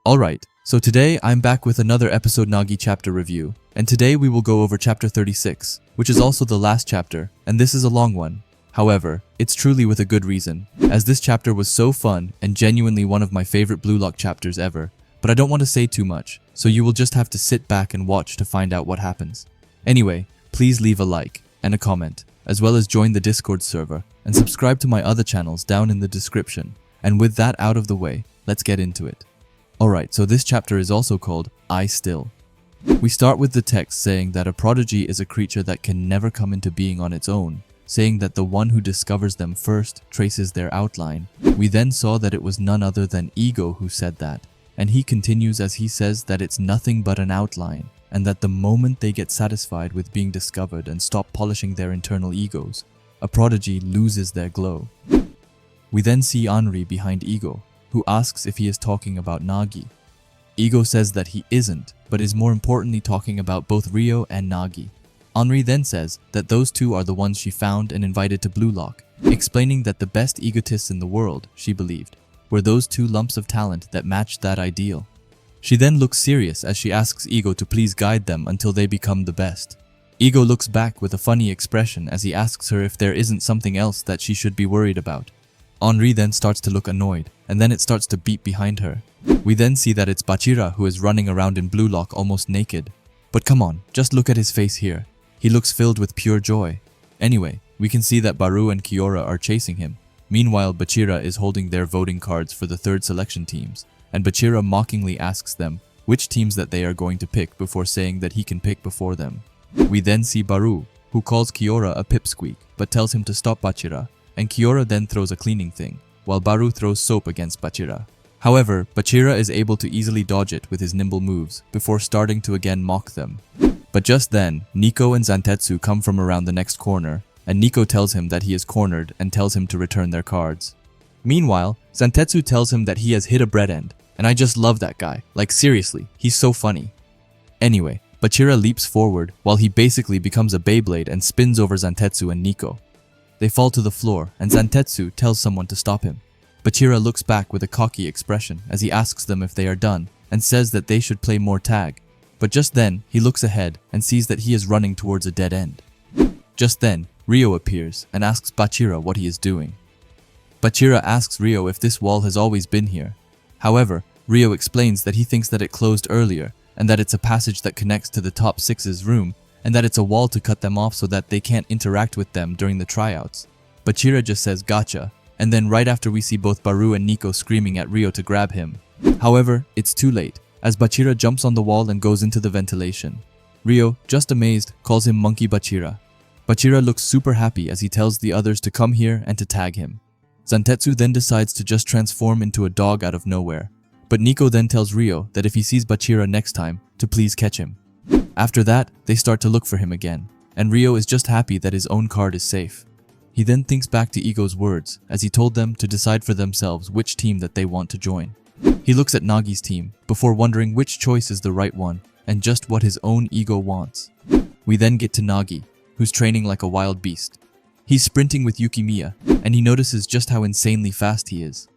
Alright, so today I'm back with another episode Nagi chapter review, and today we will go over chapter 36, which is also the last chapter, and this is a long one. However, it's truly with a good reason, as this chapter was so fun and genuinely one of my favorite Blue Lock chapters ever, but I don't want to say too much, so you will just have to sit back and watch to find out what happens. Anyway, please leave a like and a comment, as well as join the Discord server, and subscribe to my other channels down in the description. And with that out of the way, let's get into it. Alright, so this chapter is also called I Still. We start with the text saying that a prodigy is a creature that can never come into being on its own, saying that the one who discovers them first traces their outline. We then saw that it was none other than Ego who said that, and he continues as he says that it's nothing but an outline, and that the moment they get satisfied with being discovered and stop polishing their internal egos, a prodigy loses their glow. We then see Henri behind Ego, who asks if he is talking about Nagi. Ego says that he isn't, but is more importantly talking about both Reo and Nagi. Henri then says that those two are the ones she found and invited to Blue Lock, explaining that the best egotists in the world, she believed, were those two lumps of talent that matched that ideal. She then looks serious as she asks Ego to please guide them until they become the best. Ego looks back with a funny expression as he asks her if there isn't something else that she should be worried about. Henri then starts to look annoyed, and then it starts to beep behind her. We then see that it's Bachira who is running around in Blue Lock almost naked. But come on, just look at his face here. He looks filled with pure joy. Anyway, we can see that Baru and Kiora are chasing him. Meanwhile, Bachira is holding their voting cards for the third selection teams, and Bachira mockingly asks them which teams that they are going to pick before saying that he can pick before them. We then see Baru, who calls Kiora a pipsqueak, but tells him to stop Bachira, and Kiora then throws a cleaning thing, while Baru throws soap against Bachira. However, Bachira is able to easily dodge it with his nimble moves before starting to again mock them. But just then, Nico and Zantetsu come from around the next corner, and Nico tells him that he is cornered and tells him to return their cards. Meanwhile, Zantetsu tells him that he has hit a bread end, and I just love that guy, like seriously, he's so funny. Anyway, Bachira leaps forward while he basically becomes a Beyblade and spins over Zantetsu and Nico. They fall to the floor, and Zantetsu tells someone to stop him. Bachira looks back with a cocky expression as he asks them if they are done, and says that they should play more tag. But just then, he looks ahead and sees that he is running towards a dead end. Just then, Reo appears and asks Bachira what he is doing. Bachira asks Reo if this wall has always been here. However, Reo explains that he thinks that it closed earlier, and that it's a passage that connects to the top 6's room, and that it's a wall to cut them off so that they can't interact with them during the tryouts. Bachira just says gotcha, and then right after we see both Baru and Nico screaming at Reo to grab him. However, it's too late, as Bachira jumps on the wall and goes into the ventilation. Reo, just amazed, calls him Monkey Bachira. Bachira looks super happy as he tells the others to come here and to tag him. Zantetsu then decides to just transform into a dog out of nowhere, but Nico then tells Reo that if he sees Bachira next time, to please catch him. After that, they start to look for him again, and Reo is just happy that his own card is safe. He then thinks back to Ego's words, as he told them to decide for themselves which team that they want to join. He looks at Nagi's team, before wondering which choice is the right one, and just what his own ego wants. We then get to Nagi, who's training like a wild beast. He's sprinting with Yukimiya, and he notices just how insanely fast he is.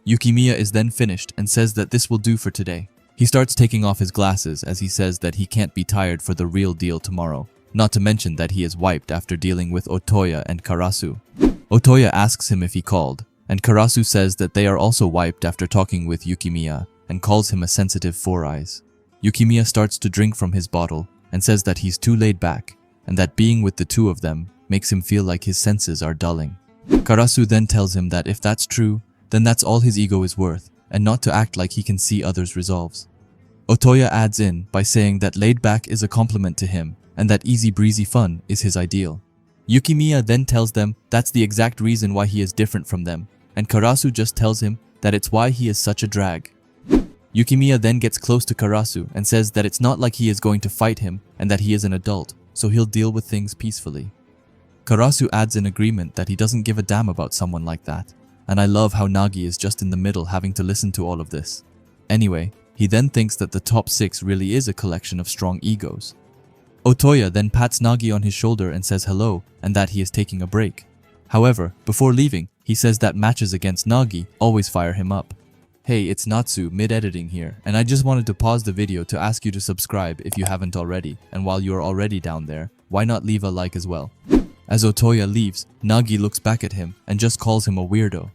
Yukimiya is then finished and says that this will do for today. He starts taking off his glasses as he says that he can't be tired for the real deal tomorrow, not to mention that he is wiped after dealing with Otoya and Karasu. Otoya asks him if he called, and Karasu says that they are also wiped after talking with Yukimiya and calls him a sensitive four eyes. Yukimiya starts to drink from his bottle and says that he's too laid back and that being with the two of them makes him feel like his senses are dulling. Karasu then tells him that if that's true, then that's all his ego is worth, and not to act like he can see others' resolves. Otoya adds in by saying that laid back is a compliment to him and that easy breezy fun is his ideal. Yukimiya then tells them that's the exact reason why he is different from them, and Karasu just tells him that it's why he is such a drag. Yukimiya then gets close to Karasu and says that it's not like he is going to fight him and that he is an adult, so he'll deal with things peacefully. Karasu adds in agreement that he doesn't give a damn about someone like that, and I love how Nagi is just in the middle having to listen to all of this. Anyway, he then thinks that the top 6 really is a collection of strong egos. Otoya then pats Nagi on his shoulder and says hello and that he is taking a break. However, before leaving, he says that matches against Nagi always fire him up. Hey, it's Natsu, mid-editing here, and I just wanted to pause the video to ask you to subscribe if you haven't already, and while you're already down there, why not leave a like as well? As Otoya leaves, Nagi looks back at him and just calls him a weirdo.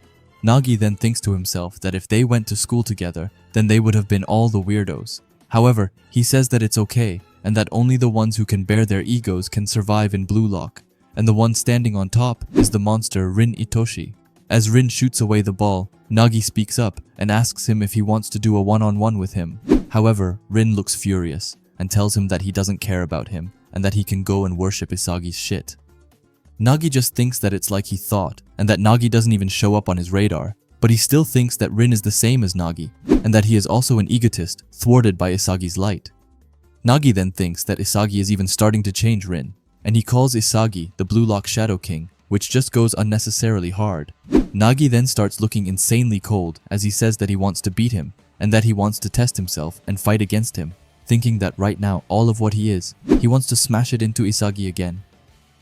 Nagi then thinks to himself that if they went to school together, then they would have been all the weirdos. However, he says that it's okay, and that only the ones who can bear their egos can survive in Blue Lock, and the one standing on top is the monster Rin Itoshi. As Rin shoots away the ball, Nagi speaks up and asks him if he wants to do a one-on-one with him. However, Rin looks furious and tells him that he doesn't care about him and that he can go and worship Isagi's shit. Nagi just thinks that it's like he thought and that Nagi doesn't even show up on his radar, but he still thinks that Rin is the same as Nagi and that he is also an egotist thwarted by Isagi's light. Nagi then thinks that Isagi is even starting to change Rin, and he calls Isagi the Blue Lock Shadow King, which just goes unnecessarily hard. Nagi then starts looking insanely cold as he says that he wants to beat him and that he wants to test himself and fight against him, thinking that right now all of what he is, he wants to smash it into Isagi again.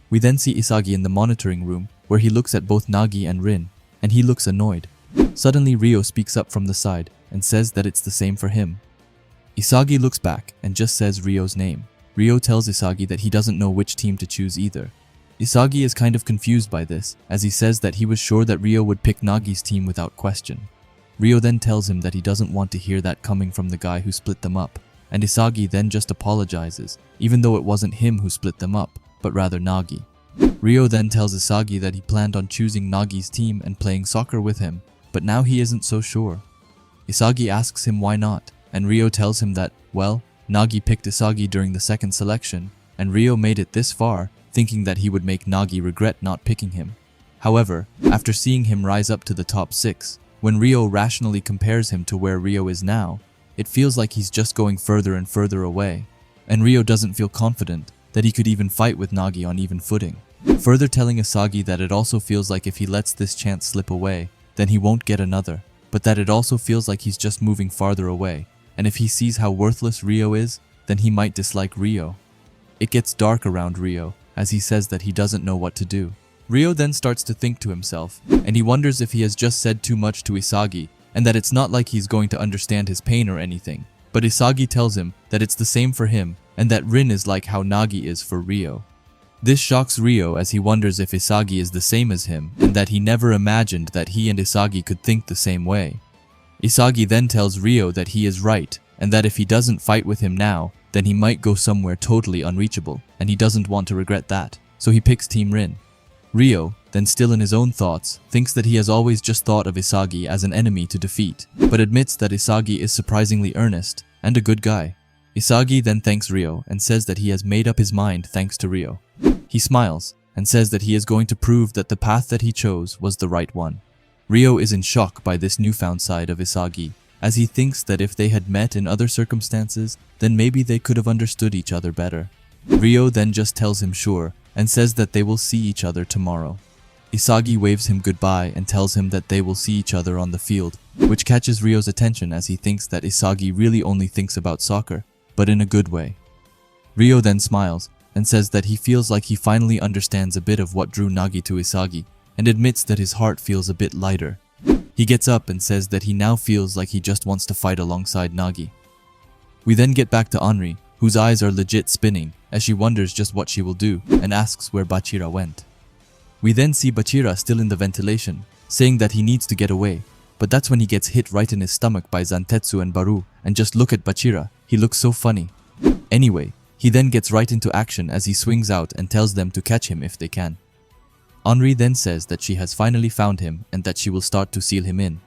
We then see Isagi in the monitoring room where he looks at both Nagi and Rin, and he looks annoyed. Suddenly Reo speaks up from the side and says that it's the same for him. Isagi looks back and just says Rio's name. Reo tells Isagi that he doesn't know which team to choose either. Isagi is kind of confused by this, as he says that he was sure that Reo would pick Nagi's team without question. Reo then tells him that he doesn't want to hear that coming from the guy who split them up, and Isagi then just apologizes, even though it wasn't him who split them up, but rather Nagi. Reo then tells Isagi that he planned on choosing Nagi's team and playing soccer with him, but now he isn't so sure. Isagi asks him why not, and Reo tells him that, well, Nagi picked Isagi during the second selection, and Reo made it this far, thinking that he would make Nagi regret not picking him. However, after seeing him rise up to the top 6, when Reo rationally compares him to where Reo is now, it feels like he's just going further and further away, and Reo doesn't feel confident that he could even fight with Nagi on even footing, further telling Isagi that it also feels like if he lets this chance slip away, then he won't get another, but that it also feels like he's just moving farther away, and if he sees how worthless Reo is, then he might dislike Reo. It gets dark around Reo, as he says that he doesn't know what to do. Reo then starts to think to himself, and he wonders if he has just said too much to Isagi, and that it's not like he's going to understand his pain or anything. But Isagi tells him that it's the same for him, and that Rin is like how Nagi is for Reo. This shocks Reo as he wonders if Isagi is the same as him, and that he never imagined that he and Isagi could think the same way. Isagi then tells Reo that he is right, and that if he doesn't fight with him now, then he might go somewhere totally unreachable, and he doesn't want to regret that, so he picks Team Rin. Reo, then still in his own thoughts, thinks that he has always just thought of Isagi as an enemy to defeat, but admits that Isagi is surprisingly earnest and a good guy. Isagi then thanks Reo and says that he has made up his mind thanks to Reo. He smiles and says that he is going to prove that the path that he chose was the right one. Reo is in shock by this newfound side of Isagi, as he thinks that if they had met in other circumstances, then maybe they could have understood each other better. Reo then just tells him sure, and says that they will see each other tomorrow. Isagi waves him goodbye and tells him that they will see each other on the field, which catches Rio's attention as he thinks that Isagi really only thinks about soccer, but in a good way. Reo then smiles and says that he feels like he finally understands a bit of what drew Nagi to Isagi, and admits that his heart feels a bit lighter. He gets up and says that he now feels like he just wants to fight alongside Nagi. We then get back to Anri, whose eyes are legit spinning as she wonders just what she will do and asks where Bachira went. We then see Bachira still in the ventilation, saying that he needs to get away, but that's when he gets hit right in his stomach by Zantetsu and Baru, and just look at Bachira, he looks so funny. Anyway, he then gets right into action as he swings out and tells them to catch him if they can. Anri then says that she has finally found him and that she will start to seal him in.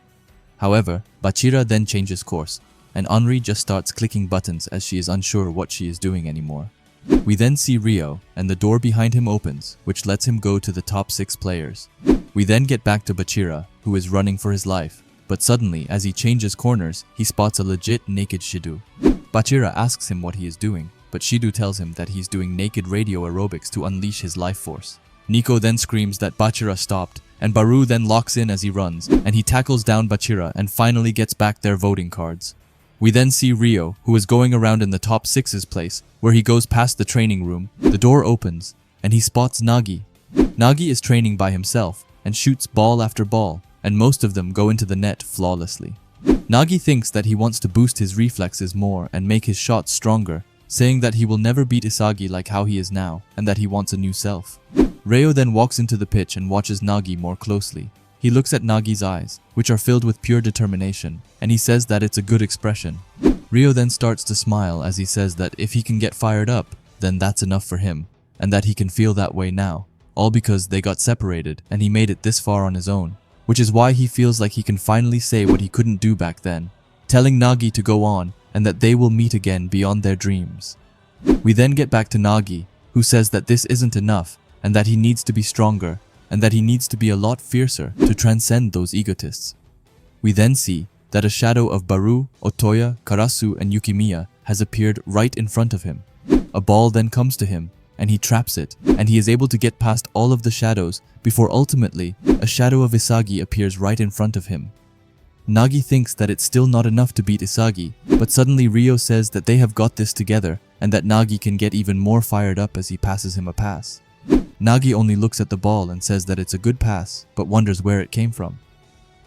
However, Bachira then changes course, and Anri just starts clicking buttons as she is unsure what she is doing anymore. We then see Reo, and the door behind him opens, which lets him go to the top 6 players. We then get back to Bachira, who is running for his life, but suddenly, as he changes corners, he spots a legit naked Shidu. Bachira asks him what he is doing, but Shidu tells him that he's doing naked radio aerobics to unleash his life force. Nico then screams that Bachira stopped, and Baru then locks in as he runs, and he tackles down Bachira and finally gets back their voting cards. We then see Reo, who is going around in the top 6's place, where he goes past the training room. The door opens, and he spots Nagi. Nagi is training by himself, and shoots ball after ball, and most of them go into the net flawlessly. Nagi thinks that he wants to boost his reflexes more and make his shots stronger, saying that he will never beat Isagi like how he is now, and that he wants a new self. Reo then walks into the pitch and watches Nagi more closely. He looks at Nagi's eyes, which are filled with pure determination, and he says that it's a good expression. Reo then starts to smile as he says that if he can get fired up, then that's enough for him, and that he can feel that way now, all because they got separated and he made it this far on his own, which is why he feels like he can finally say what he couldn't do back then, telling Nagi to go on and that they will meet again beyond their dreams. We then get back to Nagi, who says that this isn't enough and that he needs to be stronger and that he needs to be a lot fiercer to transcend those egotists. We then see that a shadow of Baru, Otoya, Karasu and Yukimiya has appeared right in front of him. A ball then comes to him and he traps it, and he is able to get past all of the shadows before ultimately a shadow of Isagi appears right in front of him. Nagi thinks that it's still not enough to beat Isagi, but suddenly Reo says that they have got this together and that Nagi can get even more fired up as he passes him a pass. Nagi only looks at the ball and says that it's a good pass, but wonders where it came from.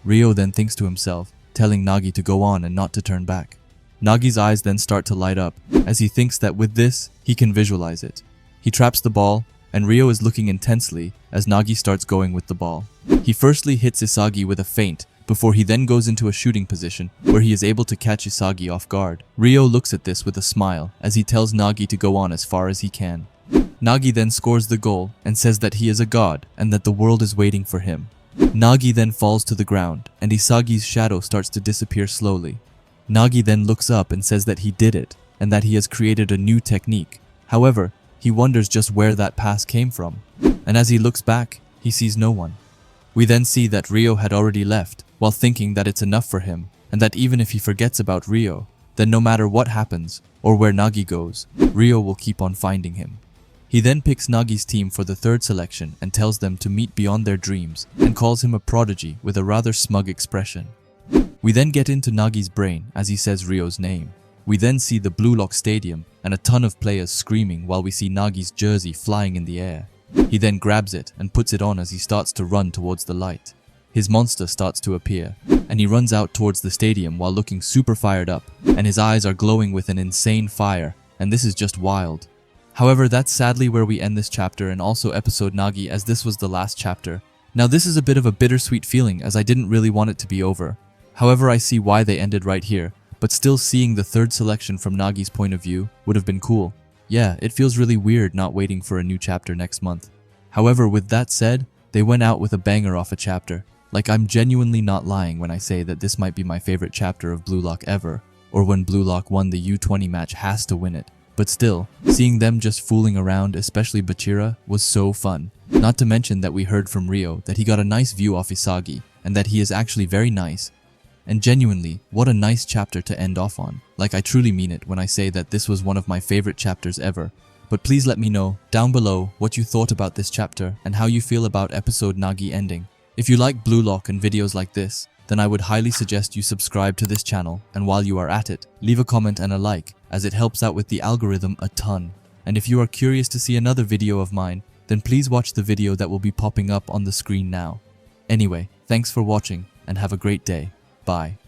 Reo then thinks to himself, telling Nagi to go on and not to turn back. Nagi's eyes then start to light up, as he thinks that with this, he can visualize it. He traps the ball, and Reo is looking intensely as Nagi starts going with the ball. He firstly hits Isagi with a feint, before he then goes into a shooting position where he is able to catch Isagi off guard. Reo looks at this with a smile as he tells Nagi to go on as far as he can. Nagi then scores the goal and says that he is a god and that the world is waiting for him. Nagi then falls to the ground and Isagi's shadow starts to disappear slowly. Nagi then looks up and says that he did it and that he has created a new technique. However, he wonders just where that pass came from, and as he looks back, he sees no one. We then see that Reo had already left, while thinking that it's enough for him, and that even if he forgets about Reo, then no matter what happens, or where Nagi goes, Reo will keep on finding him. He then picks Nagi's team for the third selection and tells them to meet beyond their dreams, and calls him a prodigy with a rather smug expression. We then get into Nagi's brain as he says Rio's name. We then see the Blue Lock Stadium and a ton of players screaming while we see Nagi's jersey flying in the air. He then grabs it and puts it on as he starts to run towards the light. His monster starts to appear, and he runs out towards the stadium while looking super fired up, and his eyes are glowing with an insane fire, and this is just wild. However, that's sadly where we end this chapter and also episode Nagi, as this was the last chapter. Now this is a bit of a bittersweet feeling as I didn't really want it to be over. However, I see why they ended right here, but still seeing the third selection from Nagi's point of view would have been cool. Yeah, it feels really weird not waiting for a new chapter next month. However, with that said, they went out with a banger off a chapter. Like, I'm genuinely not lying when I say that this might be my favorite chapter of Blue Lock ever, or when Blue Lock won the U20 match has to win it. But still, seeing them just fooling around, especially Bachira, was so fun. Not to mention that we heard from Reo that he got a nice view off Isagi, and that he is actually very nice. And genuinely, what a nice chapter to end off on. Like, I truly mean it when I say that this was one of my favorite chapters ever. But please let me know down below what you thought about this chapter and how you feel about episode Nagi ending. If you like Blue Lock and videos like this, then I would highly suggest you subscribe to this channel, and while you are at it, leave a comment and a like, as it helps out with the algorithm a ton. And if you are curious to see another video of mine, then please watch the video that will be popping up on the screen now. Anyway, thanks for watching and have a great day. Bye.